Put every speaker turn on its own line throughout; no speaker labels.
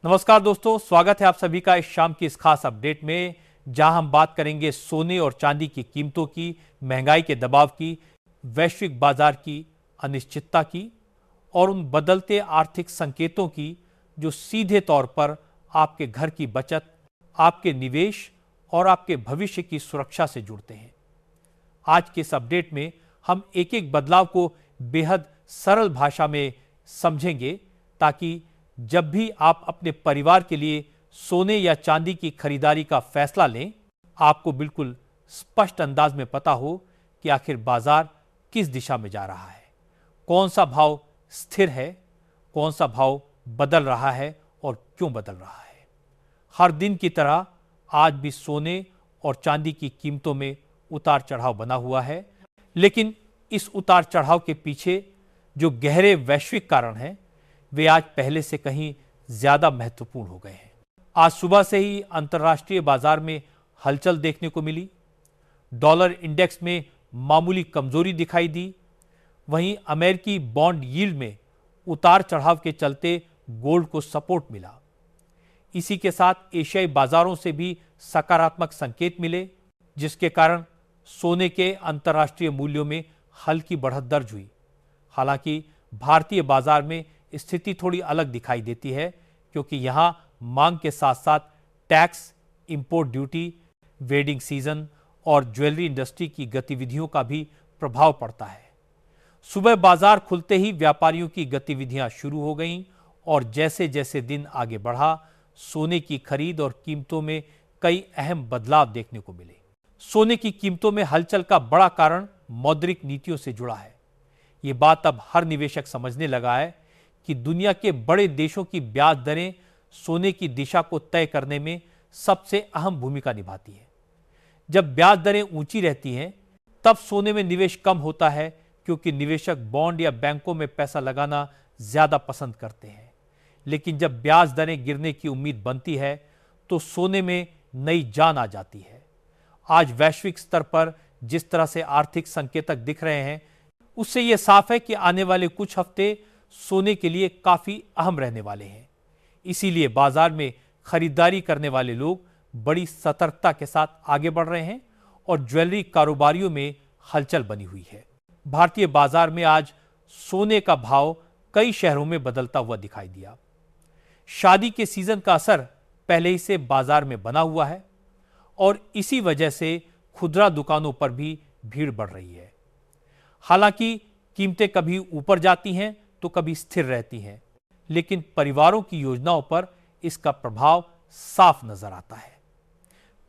नमस्कार दोस्तों, स्वागत है आप सभी का इस शाम की इस खास अपडेट में, जहां हम बात करेंगे सोने और चांदी की कीमतों की, महंगाई के दबाव की, वैश्विक बाजार की अनिश्चितता की और उन बदलते आर्थिक संकेतों की जो सीधे तौर पर आपके घर की बचत, आपके निवेश और आपके भविष्य की सुरक्षा से जुड़ते हैं। आज के इस अपडेट में हम एक एक बदलाव को बेहद सरल भाषा में समझेंगे, ताकि जब भी आप अपने परिवार के लिए सोने या चांदी की खरीदारी का फैसला लें, आपको बिल्कुल स्पष्ट अंदाज में पता हो कि आखिर बाजार किस दिशा में जा रहा है, कौन सा भाव स्थिर है, कौन सा भाव बदल रहा है और क्यों बदल रहा है। हर दिन की तरह आज भी सोने और चांदी की कीमतों में उतार चढ़ाव बना हुआ है, लेकिन इस उतार चढ़ाव के पीछे जो गहरे वैश्विक कारण हैं, वे आज पहले से कहीं ज्यादा महत्वपूर्ण हो गए हैं। आज सुबह से ही अंतर्राष्ट्रीय बाजार में हलचल देखने को मिली। डॉलर इंडेक्स में मामूली कमजोरी दिखाई दी। वहीं अमेरिकी बॉन्ड यील्ड में उतार चढ़ाव के चलते गोल्ड को सपोर्ट मिला। इसी के साथ एशियाई बाजारों से भी सकारात्मक संकेत मिले, जिसके कारण सोने के अंतर्राष्ट्रीय मूल्यों में हल्की बढ़त दर्ज हुई। हालांकि भारतीय बाजार में स्थिति थोड़ी अलग दिखाई देती है, क्योंकि यहां मांग के साथ साथ tax, import duty, wedding season और ज्वेलरी इंडस्ट्री की गतिविधियों का भी प्रभाव पड़ता है। सुबह बाजार खुलते ही व्यापारियों की गतिविधियां शुरू हो गईं और जैसे जैसे दिन आगे बढ़ा, सोने की खरीद और कीमतों में कई अहम बदलाव देखने को मिले। सोने की कीमतों में हलचल का बड़ा कारण मौद्रिक नीतियों से जुड़ा है। ये बात अब हर निवेशक समझने लगा है कि दुनिया के बड़े देशों की ब्याज दरें सोने की दिशा को तय करने में सबसे अहम भूमिका निभाती है। जब ब्याज दरें ऊंची रहती हैं, तब सोने में निवेश कम होता है, क्योंकि निवेशक बॉन्ड या बैंकों में पैसा लगाना ज्यादा पसंद करते हैं। लेकिन जब ब्याज दरें गिरने की उम्मीद बनती है, तो सोने में नई जान आ जाती है। आज वैश्विक स्तर पर जिस तरह से आर्थिक संकेतक दिख रहे हैं, उससे यह साफ है कि आने वाले कुछ हफ्ते सोने के लिए काफी अहम रहने वाले हैं। इसीलिए बाजार में खरीदारी करने वाले लोग बड़ी सतर्कता के साथ आगे बढ़ रहे हैं और ज्वेलरी कारोबारियों में हलचल बनी हुई है। भारतीय बाजार में आज सोने का भाव कई शहरों में बदलता हुआ दिखाई दिया। शादी के सीजन का असर पहले ही से बाजार में बना हुआ है और इसी वजह से खुदरा दुकानों पर भी भीड़ बढ़ रही है। हालांकि कीमतें कभी ऊपर जाती हैं तो कभी स्थिर रहती हैं, लेकिन परिवारों की योजनाओं पर इसका प्रभाव साफ नजर आता है।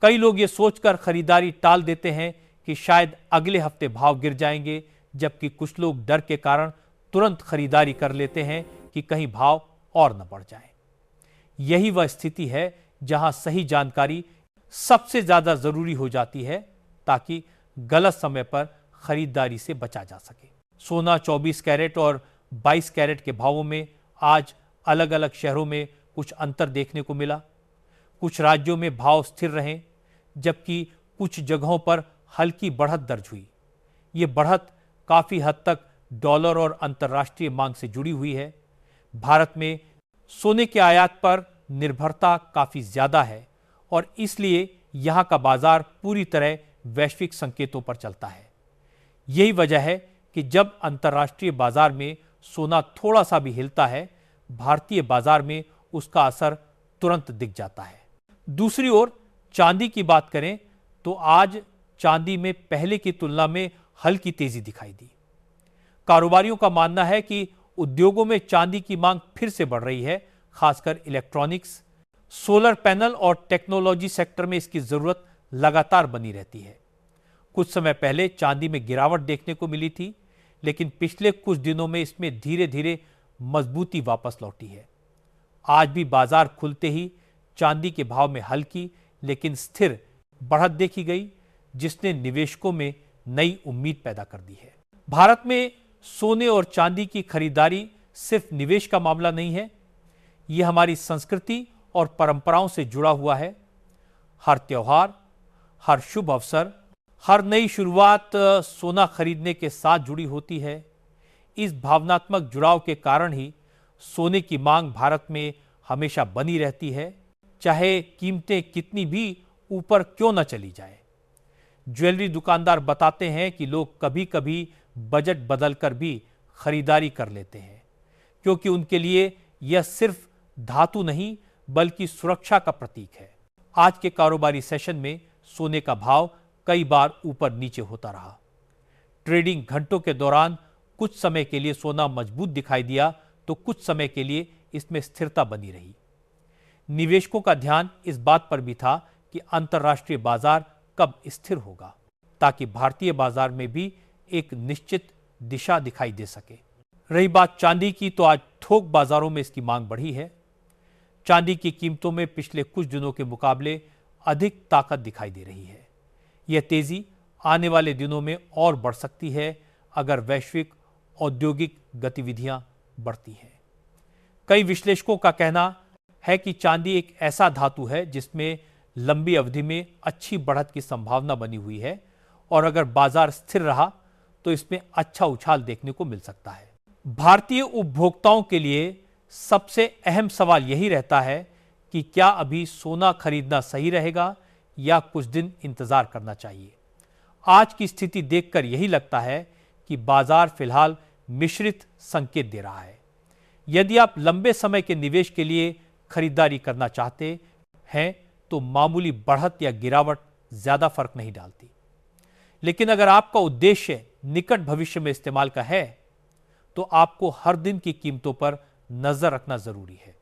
कई लोग ये सोचकर खरीदारी टाल देते हैं कि शायद अगले हफ्ते भाव गिर जाएंगे, जबकि कुछ लोग डर के कारण तुरंत खरीदारी कर लेते हैं कि कहीं भाव और न बढ़ जाए। यही वह स्थिति है जहां सही जानकारी सबसे ज्यादा जरूरी हो जाती है, ताकि गलत समय पर खरीदारी से बचा जा सके। सोना 24 कैरेट और 22 कैरेट के भावों में आज अलग अलग शहरों में कुछ अंतर देखने को मिला। कुछ राज्यों में भाव स्थिर रहे, जबकि कुछ जगहों पर हल्की बढ़त दर्ज हुई। ये बढ़त काफी हद तक डॉलर और अंतर्राष्ट्रीय मांग से जुड़ी हुई है। भारत में सोने के आयात पर निर्भरता काफी ज्यादा है और इसलिए यहां का बाजार पूरी तरह वैश्विक संकेतों पर चलता है। यही वजह है कि जब अंतर्राष्ट्रीय बाजार में सोना थोड़ा सा भी हिलता है, भारतीय बाजार में उसका असर तुरंत दिख जाता है। दूसरी ओर चांदी की बात करें तो आज चांदी में पहले की तुलना में हल्की तेजी दिखाई दी। कारोबारियों का मानना है कि उद्योगों में चांदी की मांग फिर से बढ़ रही है, खासकर इलेक्ट्रॉनिक्स, सोलर पैनल और टेक्नोलॉजी सेक्टर में इसकी जरूरत लगातार बनी रहती है। कुछ समय पहले चांदी में गिरावट देखने को मिली थी, लेकिन पिछले कुछ दिनों में इसमें धीरे धीरे मजबूती वापस लौटी है। आज भी बाजार खुलते ही चांदी के भाव में हल्की लेकिन स्थिर बढ़त देखी गई, जिसने निवेशकों में नई उम्मीद पैदा कर दी है। भारत में सोने और चांदी की खरीदारी सिर्फ निवेश का मामला नहीं है, यह हमारी संस्कृति और परंपराओं से जुड़ा हुआ है। हर त्योहार, हर शुभ अवसर, हर नई शुरुआत सोना खरीदने के साथ जुड़ी होती है। इस भावनात्मक जुड़ाव के कारण ही सोने की मांग भारत में हमेशा बनी रहती है, चाहे कीमतें कितनी भी ऊपर क्यों न चली जाए। ज्वेलरी दुकानदार बताते हैं कि लोग कभी कभी बजट बदलकर भी खरीदारी कर लेते हैं, क्योंकि उनके लिए यह सिर्फ धातु नहीं बल्कि सुरक्षा का प्रतीक है। आज के कारोबारी सेशन में सोने का भाव कई बार ऊपर नीचे होता रहा। ट्रेडिंग घंटों के दौरान कुछ समय के लिए सोना मजबूत दिखाई दिया तो कुछ समय के लिए इसमें स्थिरता बनी रही। निवेशकों का ध्यान इस बात पर भी था कि अंतर्राष्ट्रीय बाजार कब स्थिर होगा, ताकि भारतीय बाजार में भी एक निश्चित दिशा दिखाई दे सके। रही बात चांदी की, तो आज थोक बाजारों में इसकी मांग बढ़ी है। चांदी की कीमतों में पिछले कुछ दिनों के मुकाबले अधिक ताकत दिखाई दे रही है। यह तेजी आने वाले दिनों में और बढ़ सकती है अगर वैश्विक औद्योगिक गतिविधियां बढ़ती हैं। कई विश्लेषकों का कहना है कि चांदी एक ऐसा धातु है जिसमें लंबी अवधि में अच्छी बढ़त की संभावना बनी हुई है, और अगर बाजार स्थिर रहा तो इसमें अच्छा उछाल देखने को मिल सकता है। भारतीय उपभोक्ताओं के लिए सबसे अहम सवाल यही रहता है कि क्या अभी सोना खरीदना सही रहेगा या कुछ दिन इंतजार करना चाहिए। आज की स्थिति देखकर यही लगता है कि बाजार फिलहाल मिश्रित संकेत दे रहा है। यदि आप लंबे समय के निवेश के लिए खरीदारी करना चाहते हैं तो मामूली बढ़त या गिरावट ज्यादा फर्क नहीं डालती, लेकिन अगर आपका उद्देश्य निकट भविष्य में इस्तेमाल का है तो आपको हर दिन की कीमतों पर नजर रखना जरूरी है।